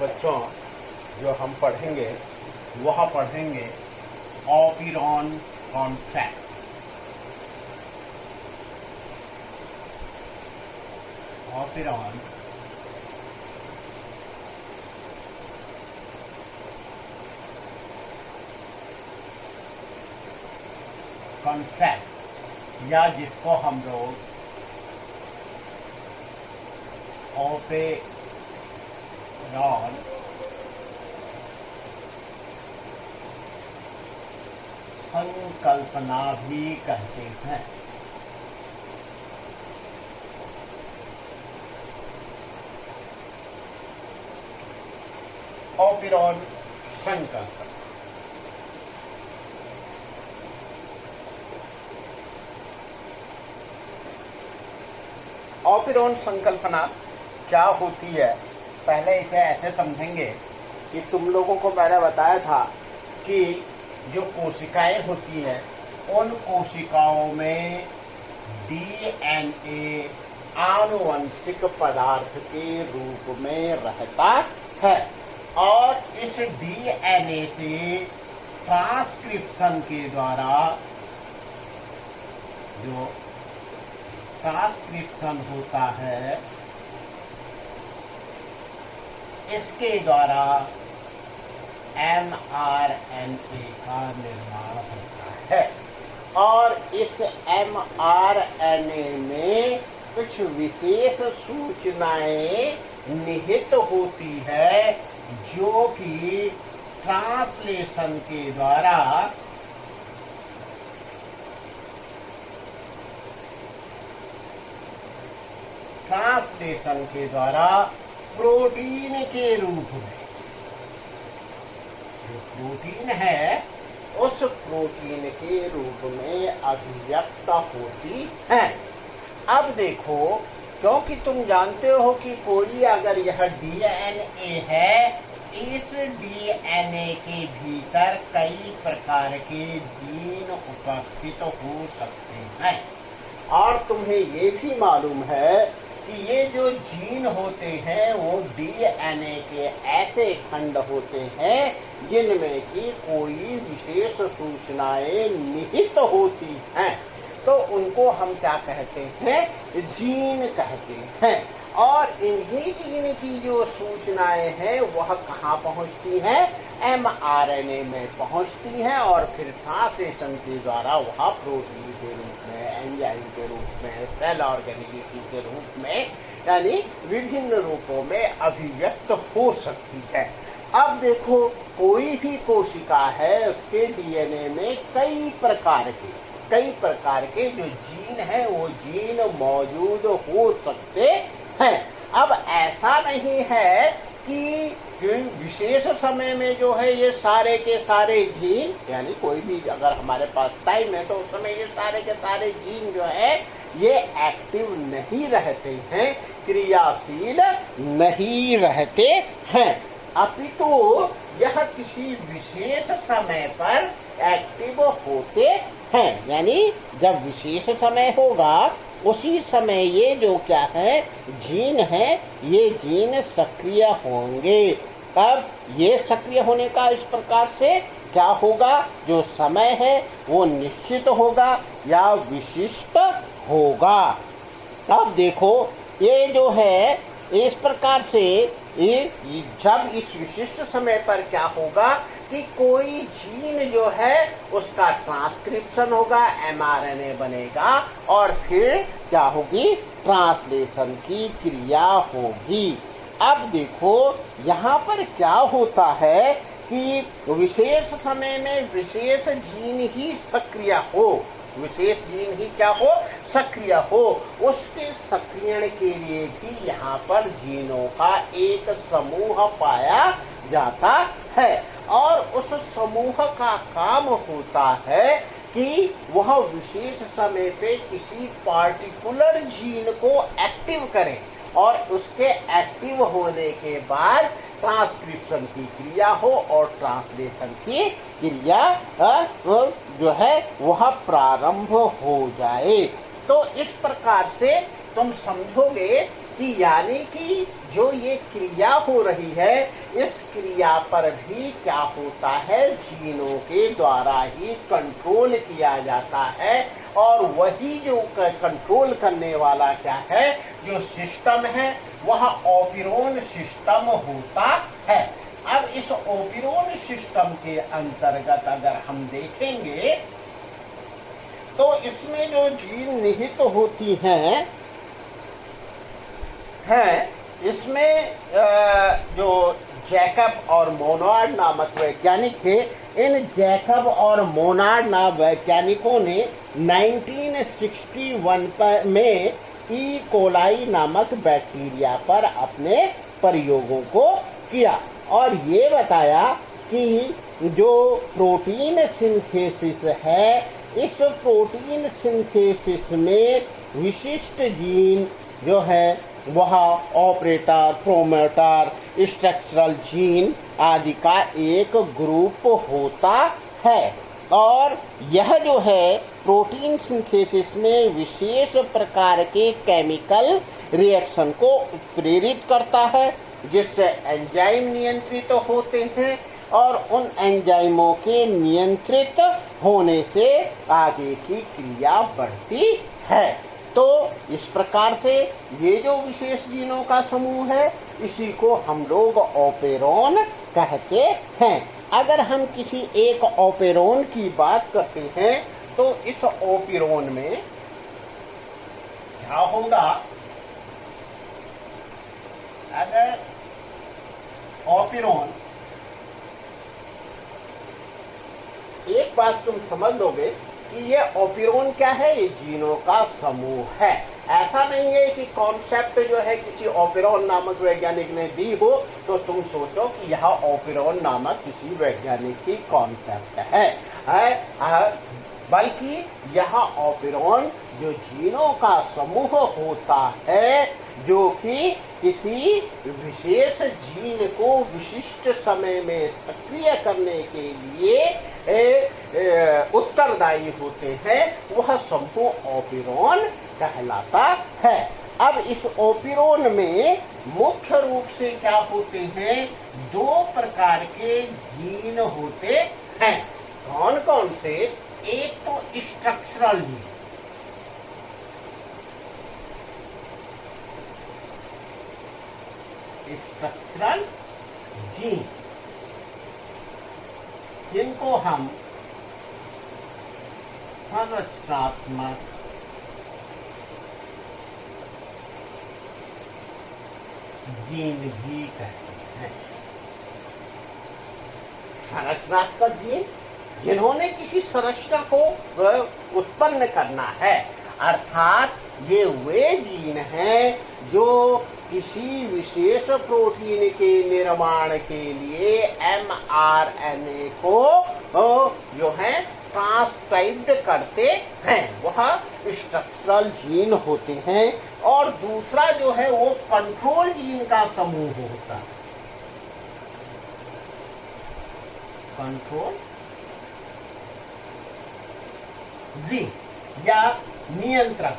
बच्चों जो हम पढ़ेंगे वह पढ़ेंगे ऑपिरॉन कॉन्सेप्ट। ऑपिरॉन कॉन्सेप्ट या जिसको हम लोग ऑपेरॉन संकल्पना भी कहते हैं। ऑपिरॉन संकल्पना ऑपिरॉन संकल्पना क्या होती है, पहले इसे ऐसे समझेंगे कि तुम लोगों को मैंने बताया था कि जो कोशिकाएं होती हैं उन कोशिकाओं में डीएनए आनुवंशिक पदार्थ के रूप में रहता है और इस डीएनए से ट्रांसक्रिप्शन के द्वारा जो ट्रांसक्रिप्शन होता है इसके द्वारा mRNA का निर्माण होता है और इस mRNA में कुछ विशेष सूचनाएं निहित होती है जो कि ट्रांसलेशन के द्वारा प्रोटीन के रूप में, जो प्रोटीन है उस प्रोटीन के रूप में अभिव्यक्त होती है। अब देखो, क्योंकि तुम जानते हो कि कोई अगर यह डीएनए है, इस डीएनए के भीतर कई प्रकार के जीन उपस्थित हो सकते हैं और तुम्हें ये भी मालूम है कि ये जो जीन होते हैं वो डीएनए के ऐसे खंड होते हैं जिनमें कि कोई विशेष सूचनाएं निहित होती हैं, तो उनको हम क्या कहते हैं, जीन कहते हैं। और इन्हीं जीन की जो सूचनाएं हैं वह कहाँ पहुँचती हैं, mRNA में पहुँचती हैं और फिर ट्रांसलेशन के द्वारा वह प्रोटीन के रूप में, एंजाइम के रूप में, सेल ऑर्गेनिलिटी के रूप में, यानी विभिन्न रूपों में अभिव्यक्त हो सकती है। अब देखो, कोई भी कोशिका है उसके डीएनए में कई प्रकार के जो जीन है वो जीन मौजूद हो सकते हैं। अब ऐसा नहीं है कि विशेष समय में जो है ये सारे के सारे जीन, यानी कोई भी अगर हमारे पास टाइम है तो उस समय ये सारे के सारे जीन जो है ये एक्टिव नहीं रहते हैं, क्रियाशील नहीं रहते हैं, अपितु यह किसी विशेष समय पर एक्टिव होते हैं। यानी जब विशेष समय होगा उसी समय ये जो क्या है, जीन है, ये जीन सक्रिय होंगे। अब ये सक्रिय होने का इस प्रकार से क्या होगा, जो समय है वो निश्चित होगा या विशिष्ट होगा। अब देखो, ये जो है इस प्रकार से जब इस विशिष्ट समय पर क्या होगा कि कोई जीन जो है उसका ट्रांसक्रिप्शन होगा, mRNA बनेगा और फिर क्या होगी, ट्रांसलेशन की क्रिया होगी। अब देखो, यहाँ पर क्या होता है कि विशेष समय में विशेष जीन ही सक्रिय हो, विशेष जीन ही क्या हो, सक्रिय हो। उसके सक्रियण के लिए भी यहाँ पर जीनों का एक समूह पाया जाता है और उस समूह का काम होता है कि वह विशेष समय पे किसी पार्टिकुलर जीन को एक्टिव करें और उसके एक्टिव होने के बाद ट्रांसक्रिप्शन की क्रिया हो और ट्रांसलेशन की क्रिया जो है वह प्रारंभ हो जाए। तो इस प्रकार से तुम समझोगे कि यानी कि जो ये क्रिया हो रही है, इस क्रिया पर भी क्या होता है, जीनों के द्वारा ही कंट्रोल किया जाता है। और वही जो कंट्रोल करने वाला क्या है, जो सिस्टम है, वह ओपिरोन सिस्टम होता है। अब इस ओपिरोन सिस्टम के अंतर्गत अगर हम देखेंगे तो इसमें जो जीन निहित होती हैं इसमें जो जैकब और मोनार्ड नामक वैज्ञानिक थे, इन जैकब और मोनार्ड नामक वैज्ञानिकों ने 1961 में ई कोलाई नामक बैक्टीरिया पर अपने प्रयोगों को किया और ये बताया कि जो प्रोटीन सिंथेसिस है, इस प्रोटीन सिंथेसिस में विशिष्ट जीन जो है वह ऑपरेटर, प्रोमोटर, स्ट्रक्चरल जीन आदि का एक ग्रुप होता है। और यह जो है प्रोटीन सिंथेसिस में विशेष प्रकार के केमिकल रिएक्शन को प्रेरित करता है, जिससे एंजाइम नियंत्रित होते हैं और उन एंजाइमों के नियंत्रित होने से आगे की क्रिया बढ़ती है। तो इस प्रकार से ये जो विशेष जीनों का समूह है, इसी को हम लोग ओपेरोन कहते हैं। अगर हम किसी एक ओपेरोन की बात करते हैं तो इस ओपेरोन में क्या होगा, अगर ओपेरोन, एक बात तुम समझ लोगे कि ये ओपेरोन क्या है, ये जीनों का समूह है। ऐसा नहीं है कि कॉन्सेप्ट जो है किसी ओपेरोन नामक वैज्ञानिक ने दी हो तो तुम सोचो कि यह ओपेरोन नामक किसी वैज्ञानिक की कॉन्सेप्ट है, बल्कि यह ओपेरोन जो जीनों का समूह होता है, जो कि किसी विशेष जीन को विशिष्ट समय में सक्रिय करने के लिए उत्तरदायी होते हैं, वह समूह ओपेरोन कहलाता है। अब इस ओपेरोन में मुख्य रूप से क्या होते हैं, दो प्रकार के जीन होते हैं। कौन कौन से, एक तो स्ट्रक्चरल जीन, स्ट्रक्चरल जीन जिनको हम संरचनात्मक जीन भी कहते हैं। संरचनात्मक जीन जिन्होंने किसी संरचना को उत्पन्न करना है, अर्थात ये वे जीन हैं जो किसी विशेष प्रोटीन के निर्माण के लिए mRNA को जो है ट्रांसक्राइब्ड करते हैं, वह स्ट्रक्चरल जीन होते हैं। और दूसरा जो है वो कंट्रोल जीन का समूह होता है, कंट्रोल जीन या नियंत्रक।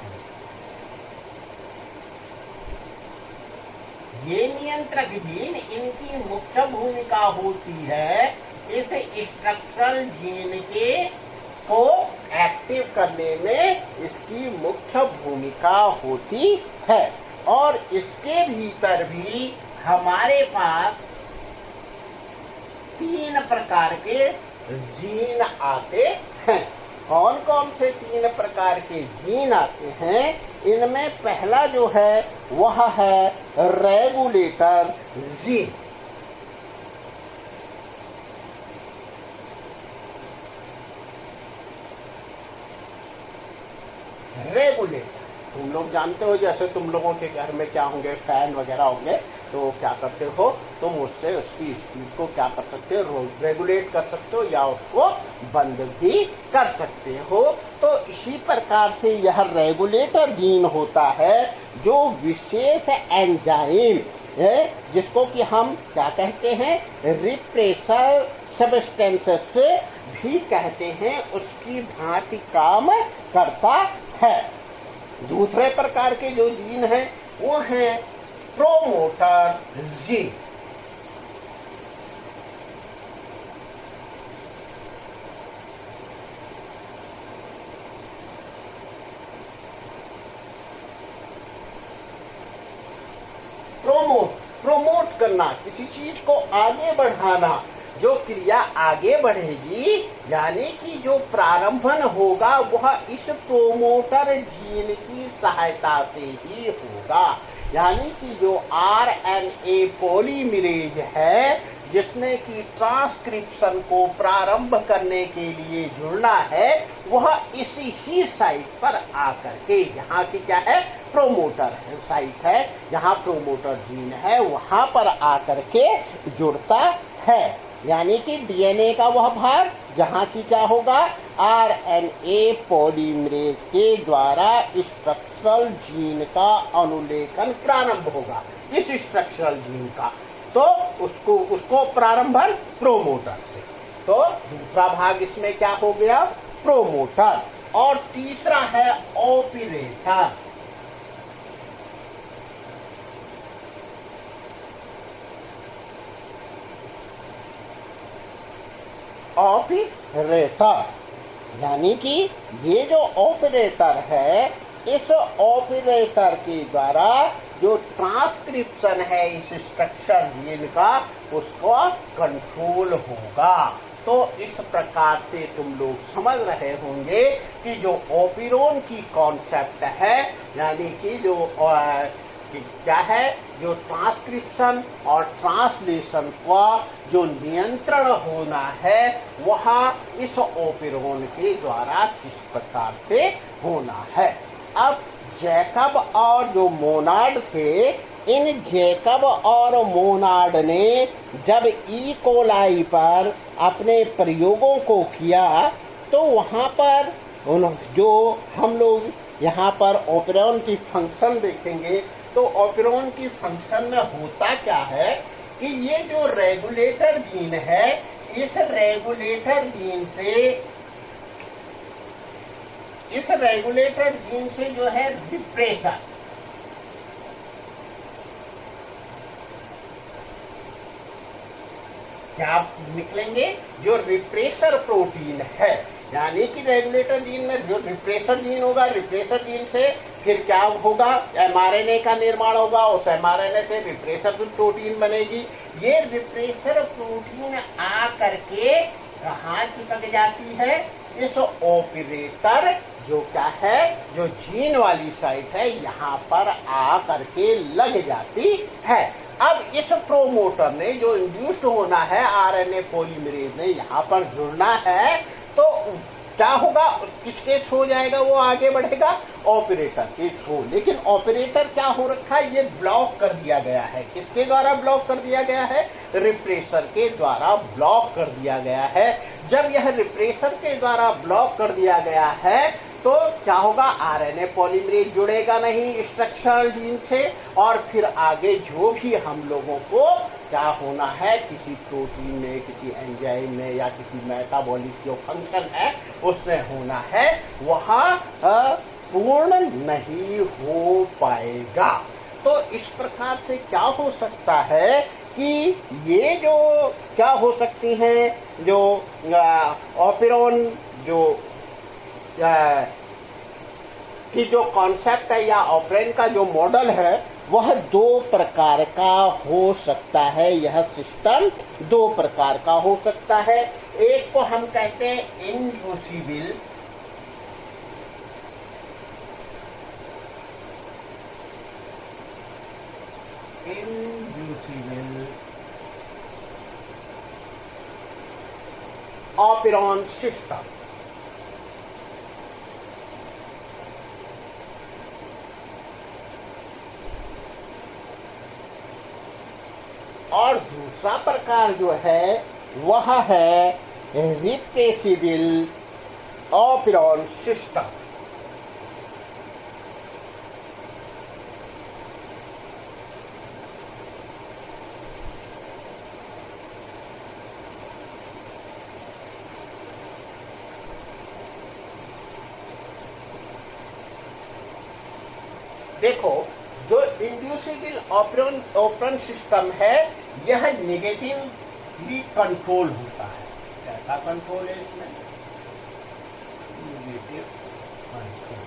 ये नियंत्रक जीन, इनकी मुख्य भूमिका होती है इस स्ट्रक्चरल जीन के को एक्टिव करने में, इसकी मुख्य भूमिका होती है। और इसके भीतर भी हमारे पास तीन प्रकार के जीन आते हैं। कौन कौन से तीन प्रकार के जीन आते हैं, इनमें पहला जो है वह है रेगुलेटर जीन। रेगुलेटर तुम लोग जानते हो, जैसे तुम लोगों के घर में क्या होंगे, फैन वगैरह होंगे, तो क्या करते हो तुम उससे उसकी स्पीड को क्या कर सकते हो, रेगुलेट कर सकते हो या उसको बंद भी कर सकते हो। तो इसी प्रकार से यह रेगुलेटर जीन होता है जो विशेष एंजाइम है, जिसको कि हम क्या कहते हैं, रिप्रेसर सब्सटेंसेस भी कहते हैं, उसकी भांति काम करता है। दूसरे प्रकार के जो जीन हैं वो है प्रोमोटर जीन। प्रोमोट करना, किसी चीज को आगे बढ़ाना, जो क्रिया आगे बढ़ेगी यानी कि जो प्रारंभन होगा वह इस प्रोमोटर जीन की सहायता से ही होगा। यानी कि जो आरएनए पॉलीमरेज है जिसने कि ट्रांसक्रिप्शन को प्रारंभ करने के लिए जुड़ना है, वह इसी ही साइट पर आकर के, यहाँ की क्या है, प्रोमोटर है साइट है, जहाँ प्रोमोटर जीन है वहां पर आकर के जुड़ता है। यानी कि डीएनए का वह भाग जहाँ की क्या होगा, आरएनए पॉलीमरेज के द्वारा स्ट्रक्चरल जीन का अनुलेखन प्रारंभ होगा, इस स्ट्रक्चरल जीन का, तो उसको प्रारंभन प्रोमोटर से। तो दूसरा भाग इसमें क्या हो गया, प्रोमोटर। और तीसरा है ऑपरेटर। ऑपरेटर यानी कि ये जो ऑपरेटर है, इस ऑपरेटर के द्वारा जो ट्रांसक्रिप्शन है इस स्ट्रक्चर जीन का, उसको कंट्रोल होगा। तो इस प्रकार से तुम लोग समझ रहे होंगे कि जो ओपिरोन की कॉन्सेप्ट है, यानी कि जो क्या है, जो ट्रांसक्रिप्शन और ट्रांसलेशन का जो नियंत्रण होना है वह इस ओपिरोन के द्वारा किस प्रकार से होना है। अब जैकब और जो मोनाड थे, इन जैकब और मोनाड ने जब ई कोलाई पर अपने प्रयोगों को किया तो वहाँ पर जो हम लोग यहाँ पर ओपेरॉन की फंक्शन देखेंगे, तो ओपेरॉन की फंक्शन में होता क्या है कि ये जो रेगुलेटर जीन है, इस रेगुलेटर जीन से जो है रिप्रेसर, क्या निकलेंगे, जो रिप्रेसर प्रोटीन है। यानी कि रेगुलेटर जीन में जो रिप्रेसर जीन होगा, रिप्रेसर जीन से फिर क्या होगा, एमआरएनए का निर्माण होगा, उस एमआरएनए से रिप्रेसर प्रोटीन बनेगी। ये रिप्रेसर प्रोटीन आ करके कहाँ चिपक जाती है, इस ऑपरेटर जो क्या है, जो जीन वाली साइट है, यहाँ पर आ करके लग जाती है। अब इस प्रोमोटर ने जो इंड्यूस्ड होना है, आरएनए पॉलीमरेज ने यहाँ पर जुड़ना है, तो क्या होगा, किसके थ्रू जाएगा, वो आगे बढ़ेगा ऑपरेटर के थ्रू। लेकिन ऑपरेटर क्या हो रखा है, ये ब्लॉक कर दिया गया है। किसके द्वारा ब्लॉक कर दिया गया है, रिप्रेसर के द्वारा ब्लॉक कर दिया गया है। जब यह रिप्रेसर के द्वारा ब्लॉक कर दिया गया है तो क्या होगा, आरएनए पॉलीमरेज जुड़ेगा नहीं स्ट्रक्चरल जीन से, और फिर आगे जो भी हम लोगों को क्या होना है, किसी प्रोटीन में, किसी एंजाइम में या किसी मेटाबॉलिक जो फंक्शन है उसमें होना है, वह पूर्ण नहीं हो पाएगा। तो इस प्रकार से क्या हो सकता है कि ये जो क्या हो सकती हैं, जो ओपेरॉन जो कि जो कॉन्सेप्ट है या ऑपरेन का जो मॉडल है, वह दो प्रकार का हो सकता है। यह सिस्टम दो प्रकार का हो सकता है। एक को हम कहते हैं इंड्यूसिबल, ऑपेरॉन सिस्टम, और दूसरा प्रकार जो है वह है रिप्रेसिबल ऑपेरॉन सिस्टम। देखो, जो इंड्यूसिबल ऑपरेंट सिस्टम है यह नेगेटिवली कंट्रोल होता है। कैसा कंट्रोल है इसमें? Negative control.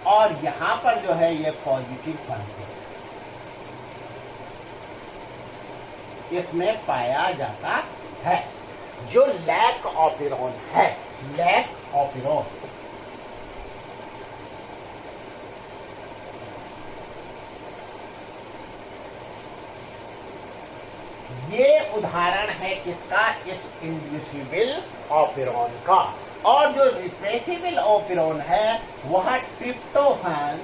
और यहां पर जो है ये पॉजिटिव कंट्रोल इसमें पाया जाता है। जो लैक ऑपेरॉन है, लैक ऑपेरॉन, ये उदाहरण है किसका? इस इंड्यूसिबल ऑपेरॉन का। और जो रिप्रेसिबल ऑपेरॉन है वह ट्रिप्टोफैन,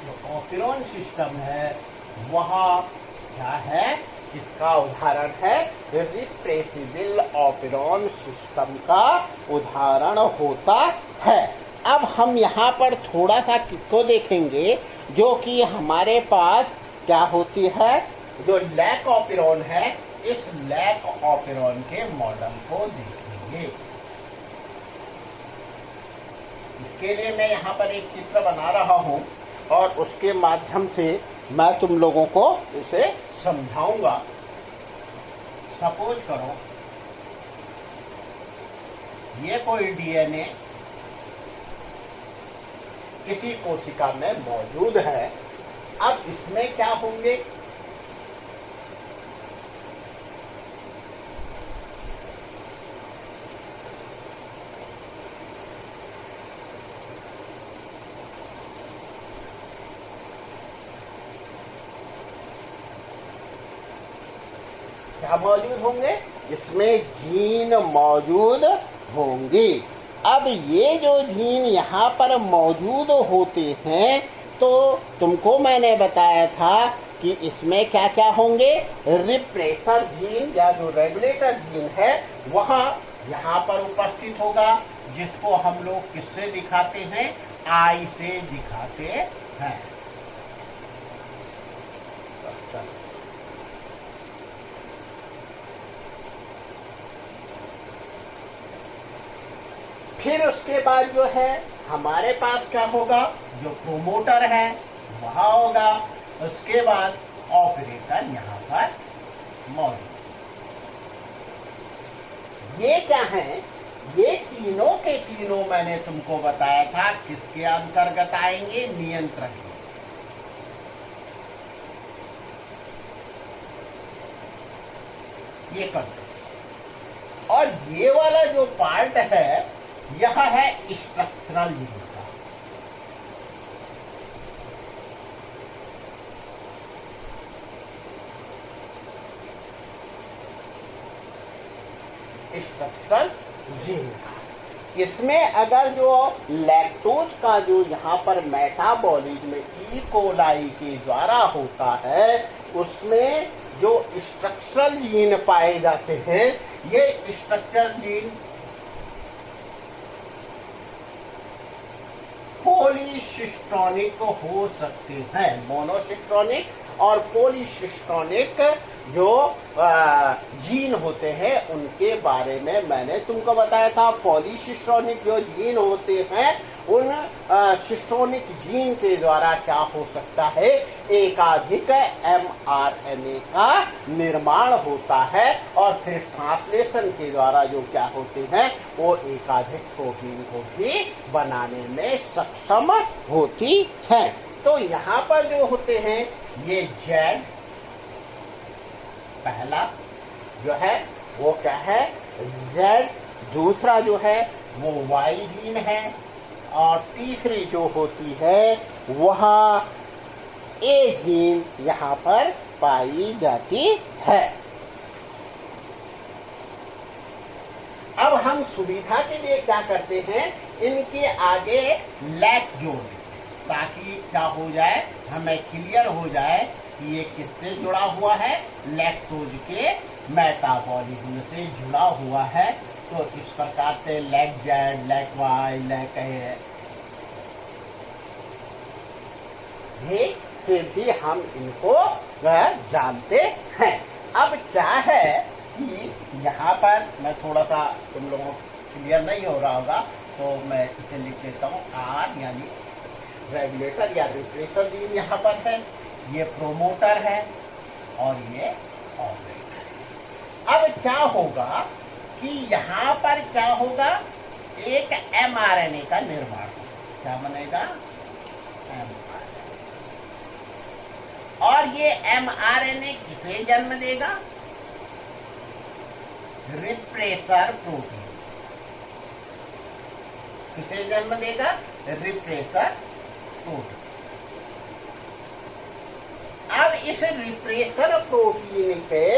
जो ऑपेरॉन सिस्टम है वह क्या है? इसका उदाहरण है रिप्रेसिबल ऑपेरॉन सिस्टम का उदाहरण होता है। अब हम यहाँ पर थोड़ा सा किसको देखेंगे? जो कि हमारे पास क्या होती है, जो लैक ऑपेरॉन है, इस लैक ऑपेरॉन के मॉडल को देखेंगे। इसके लिए मैं यहाँ पर एक चित्र बना रहा हूँ और उसके माध्यम से मैं तुम लोगों को इसे समझाऊंगा। सपोज करो ये कोई डीएनए किसी कोशिका में मौजूद है। अब इसमें क्या होंगे? क्या मौजूद होंगे? इसमें जीन मौजूद होंगे। अब ये जो जीन यहाँ पर मौजूद होते हैं तो तुमको मैंने बताया था कि इसमें क्या क्या होंगे? रिप्रेसर जीन या जो रेगुलेटर जीन है वह यहाँ पर उपस्थित होगा, जिसको हम लोग किससे दिखाते हैं? आई से दिखाते हैं। फिर उसके बाद जो है हमारे पास क्या होगा? जो प्रोमोटर है वह होगा। उसके बाद ऑपरेटर यहाँ पर मौजूद। ये क्या है? ये तीनों के तीनों मैंने तुमको बताया था किसके अंतर्गत आएंगे? नियंत्रक। ये कंट्रोल। और ये वाला जो पार्ट है यह है स्ट्रक्चरल जीन का। स्ट्रक्चरल जीन का। इसमें अगर जो लैक्टोज का जो यहाँ पर मेटाबॉलिज्म ई कोलाई के द्वारा होता है उसमें जो स्ट्रक्चरल जीन पाए जाते हैं, ये स्ट्रक्चरल जीन पॉलीसिस्टोनिक हो सकते हैं। मोनोसिस्टोनिक और पॉलीसिस्टोनिक जो जीन होते हैं उनके बारे में मैंने तुमको बताया था। पॉलीसिस्टोनिक जो जीन होते हैं उन सिस्टोनिक जीन के द्वारा क्या हो सकता है? एकाधिक mRNA का निर्माण होता है और फिर ट्रांसलेशन के द्वारा जो क्या होते हैं वो एकाधिक प्रोटीन को भी बनाने में सक्षम होती है। तो यहाँ पर जो होते हैं ये Z पहला जो है वो क्या है? Z। दूसरा जो है वो Y जीन है और तीसरी जो होती है वह A जीन यहाँ पर पाई जाती है। अब हम सुविधा के लिए क्या करते हैं? इनके आगे लैक जोड़ देते हैं ताकि क्या हो जाए, हमें क्लियर हो जाए कि ये किससे जुड़ा हुआ है? लैक्टोज के मेटाबॉलिज्म से जुड़ा हुआ है। तो इस प्रकार से lac Z, lac Y, lac A से भी हम इनको जानते हैं। अब क्या है कि यहाँ पर मैं थोड़ा सा तुम लोगों को क्लियर नहीं हो रहा होगा तो मैं इसे लिख लेता हूँ आर, यानी रेगुलेटर या रिप्रेसर जीन यहाँ पर है, ये प्रोमोटर है और ये ऑपरेटर है। अब क्या होगा कि यहाँ पर क्या होगा, एक mRNA का निर्माण होगा। क्या बनेगा, mRNA। और ये mRNA किसे जन्म देगा, रिप्रेसर प्रोटीन। किसे जन्म देगा, रिप्रेसर प्रोटीन। अब इस रिप्रेसर प्रोटीन के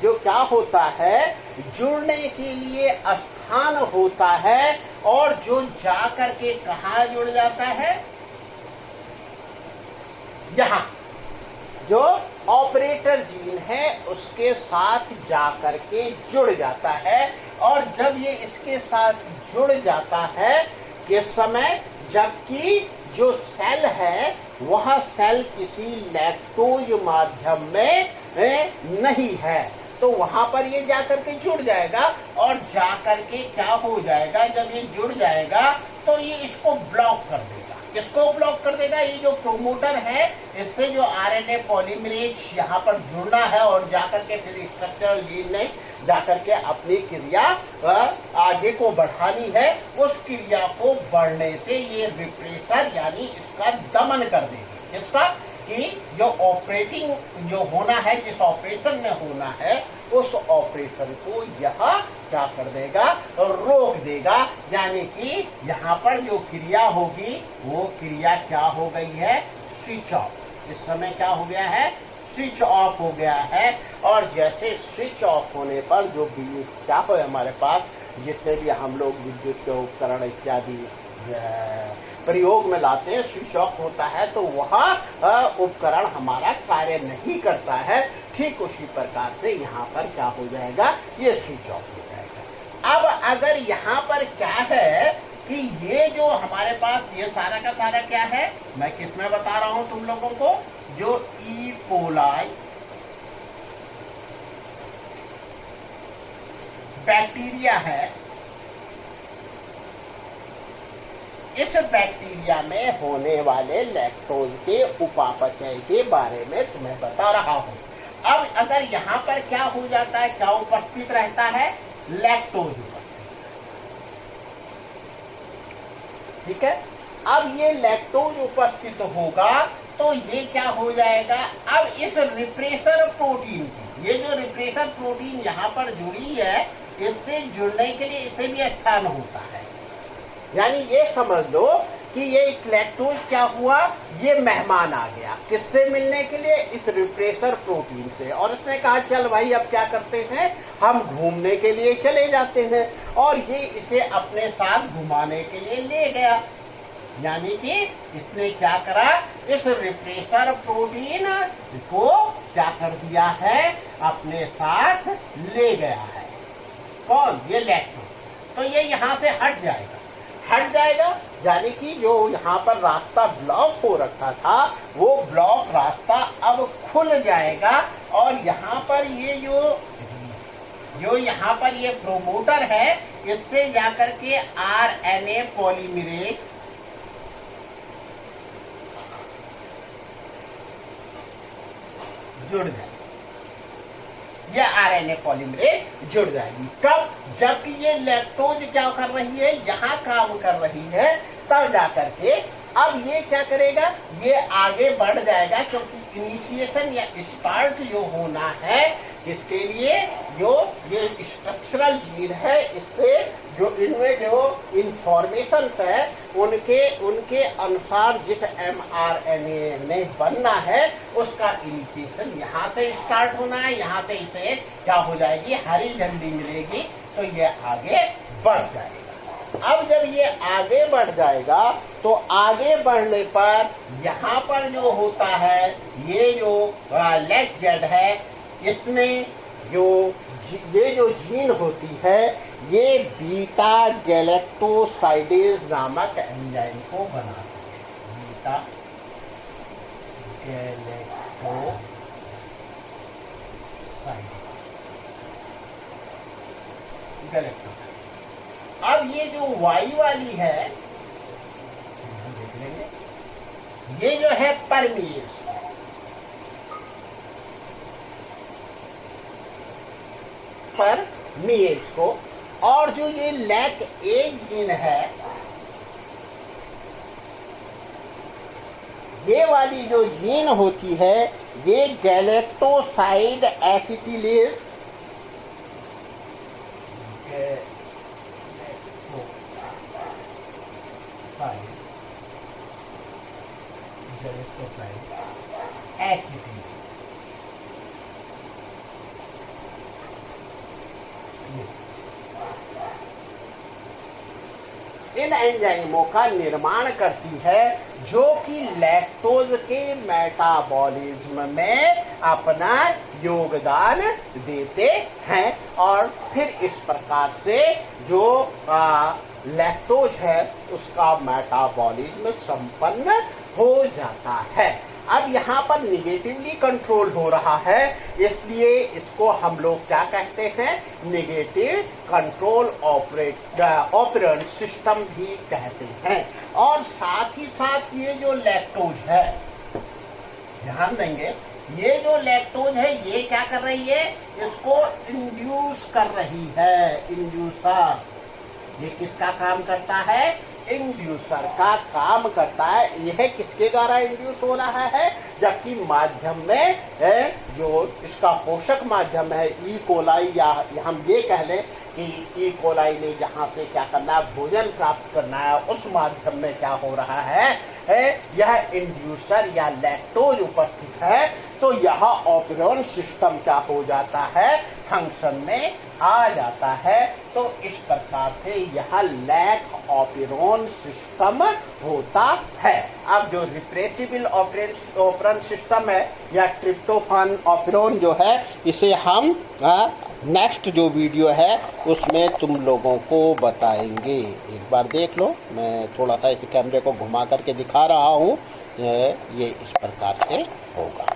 जो क्या होता है, जुड़ने के लिए स्थान होता है और जो जाकर के कहा जुड़ जाता है, यहां जो ऑपरेटर जीन है उसके साथ जाकर के जुड़ जाता है। और जब ये इसके साथ जुड़ जाता है किस समय, जबकि जो सेल है वह सेल किसी लैक्टोज माध्यम में नहीं है, तो वहां पर ये जाकर के जुड़ जाएगा और जाकर के क्या हो जाएगा, जब ये जुड़ जाएगा तो ये इसको ब्लॉक कर देगा। इसको ब्लॉक कर देगा, ये जो प्रोमोटर है इससे जो आरएनए पॉलीमरेज यहाँ पर जुड़ना है और जाकर के फिर स्ट्रक्चरल जीन ने जाकर के अपनी क्रिया आगे को बढ़ानी है, उस क्रिया को बढ़ने से ये रिप्रेसर यानी इसका दमन कर देगी। इसका कि जो ऑपरेटिंग जो होना है, जिस ऑपरेशन में होना है, उस ऑपरेशन को यह क्या कर देगा, रोक देगा। यानी कि यहाँ पर जो क्रिया होगी वो क्रिया क्या हो गई है, स्विच ऑफ। इस समय क्या हो गया है, स्विच ऑफ हो गया है। और जैसे स्विच ऑफ होने पर जो भी क्या हो हमारे पास जितने भी हम लोग विद्युत के उपकरण इत्यादि प्रयोग में लाते हैं, स्विच ऑफ होता है तो वह उपकरण हमारा कार्य नहीं करता है। ठीक उसी प्रकार से यहाँ पर क्या हो जाएगा, ये स्विच ऑफ हो जाएगा। अब अगर यहाँ पर क्या है कि ये जो हमारे पास ये सारा का सारा क्या है, मैं किसमें बता रहा हूं तुम लोगों को, जो ई कोलाई बैक्टीरिया है, इस बैक्टीरिया में होने वाले लैक्टोज के उपापचय के बारे में तुम्हें बता रहा हूं। अब अगर यहाँ पर क्या हो जाता है, क्या उपस्थित रहता है, लैक्टोज उपस्थित। ठीक है, अब ये लैक्टोज उपस्थित होगा तो ये क्या हो जाएगा, अब इस रिप्रेसर प्रोटीन की, ये जो रिप्रेसर प्रोटीन यहाँ पर जुड़ी है, इससे जुड़ने के लिए इसे भी स्थान होता है। यानी ये समझ लो कि ये एक लैक्टोज क्या हुआ, ये मेहमान आ गया किससे मिलने के लिए, इस रिप्रेसर प्रोटीन से। और उसने कहा चल भाई अब क्या करते हैं, हम घूमने के लिए चले जाते हैं, और ये इसे अपने साथ घुमाने के लिए ले गया। यानी कि इसने क्या करा, इस रिप्रेसर प्रोटीन को क्या कर दिया है, अपने साथ ले गया है। कौन, ये लैक्टोज। तो ये यहाँ से हट जाएगा, हट जाएगा, यानी कि जो यहाँ पर रास्ता ब्लॉक हो रखा था वो ब्लॉक रास्ता अब खुल जाएगा। और यहाँ पर ये जो यहाँ पर ये प्रोमोटर है, इससे जाकर के आरएनए पॉलीमरेज जुड़ जाए, यह आरएनए पॉलीमरेज जुड़ जाएगी। कब, जबकि ये लैक्टोज क्या कर रही है, यहाँ काम कर रही है, तब जाकर के अब ये क्या करेगा, ये आगे बढ़ जाएगा। क्योंकि इनिशिएशन या स्टार्ट जो होना है इसके लिए, जो ये स्ट्रक्चरल जीन है, इससे जो इनमें जो इंफॉर्मेशन है उनके अनुसार जिस mRNA में बनना है उसका इनिशिएशन यहाँ से स्टार्ट होना है। यहाँ से इसे क्या हो जाएगी, हरी झंडी मिलेगी तो ये आगे बढ़ जाएगा। अब जब ये आगे बढ़ जाएगा तो आगे बढ़ने पर यहाँ पर जो होता है, ये जो लेग जेड है, इसमें ये जो जीन होती है ये बीटा गैलेक्टोसाइडेज नामक एंजाइम को बनाती है। Beta galactosidase galactoside. अब ये जो वाई वाली है, हम देख लेंगे, ये जो है परमेज, परमेज को, और जो ये लैक ए जीन है, ये वाली जो जीन होती है, ये गैलेक्टोसाइड एसिटिलेज, एसिटिलेज, इन एंजाइमों का निर्माण करती है, जो कि लैक्टोज के मेटाबॉलिज्म में अपना योगदान देते हैं, और फिर इस प्रकार से जो लैक्टोज है उसका मेटाबॉलिज्म संपन्न हो जाता है। अब यहाँ पर निगेटिवली कंट्रोल हो रहा है, इसलिए इसको हम लोग क्या कहते हैं, निगेटिव कंट्रोल ऑपरेंट सिस्टम भी कहते हैं। और साथ ही साथ ये जो लैक्टोज है, ध्यान देंगे, ये जो लैक्टोज है ये क्या कर रही है, इसको इंड्यूस कर रही है, इंड्यूसर। ये किसका काम करता है, इंड्यूसर का काम करता है। यह किसके द्वारा इंड्यूस हो रहा है, जबकि माध्यम में जो इसका पोषक माध्यम है ई कोलाई, या हम ये कह लें कि ई कोलाई ने जहाँ से क्या करना है, भोजन प्राप्त करना है, उस माध्यम में क्या हो रहा है यह इंड्यूसर या लैक्टोज उपस्थित है, तो यह ऑपरेंट सिस्टम क्या हो जाता है, फंक्शन में आ जाता है। तो इस प्रकार से यह लैक ऑपरेंट सिस्टम होता है। अब जो रिप्रेसिबल ऑपरेंट सिस्टम है या ट्रिप्टोफान ऑपरेंट जो है, इसे हम नेक्स्ट जो वीडियो है उसमें तुम लोगों को बताएंगे। एक बार देख लो, मैं थोड़ा सा इस कैमरे को घुमा करके दिखा रहा हूँ, ये इस प्रकार से होगा।